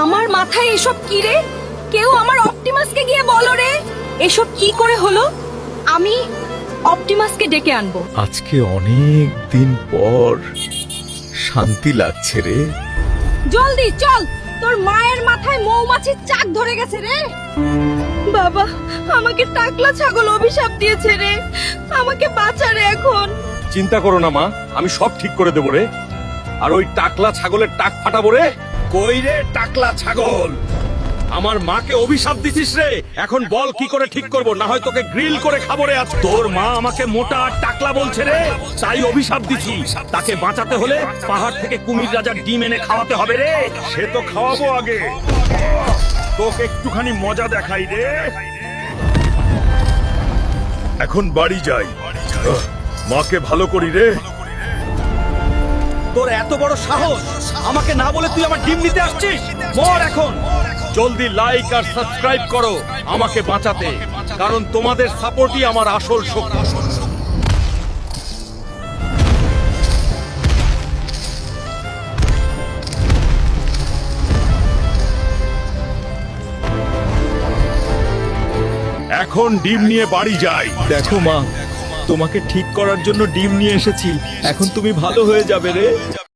আমার মাথায় এসব কি রে? কেউ আমার অপটিমাসকে গিয়ে বলো রে, এসব কি করে হলো? আমি অপটিমাসকে ডেকে আনবো। আজকে অনেক দিন পর শান্তি লাগছে রে। জলদি চল, তোর মায়ের মাথায় মৌমাছির চাক ধরে গেছে রে। বাবা, আমাকে টাকলা ছাগল অভিশাপ দিয়েছে রে, আমাকে বাঁচা রে এখন। চিন্তা করো না মা, আমি সব ঠিক করে দেবো রে। আর ওই টাকলা ছাগলের টাক ফাটাবো রে। কই রে টাকলা ছাগল, আমার মাকে অভিশাপ দিছিস রে। এখন বল কি করে ঠিক করব, না হয় তোকে গ্রিল করে খাবো রে আজ। তোর মা আমাকে মোটা আর টাকলা বলছে রে, তাই অভিশাপ দিছি। তাকে বাঁচাতে হলে পাহাড় থেকে কুমির রাজার ডিম এনে খাওয়াতে হবে রে। সে তো খাওয়াবো আগে, তোকে একটুখানি মজা দেখাই রে। এখন বাড়ি যাই, মাকে ভালো করি রে। তোর এত বড় সাহস, আমাকে না বলে তুই আমার ডিম নিতে আসছিস? মর এখন। জলদি লাইক আর সাবস্ক্রাইব করো আমাকে বাঁচাতে, কারণ তোমাদের সাপোর্টই আমার আসল শক্তি। এখন ডিম নিয়ে বাড়ি যাই। দেখো মা, তোমাকে ঠিক করার জন্য ডিম নিয়ে এসেছি। এখন তুমি ভালো হয়ে যাবে রে।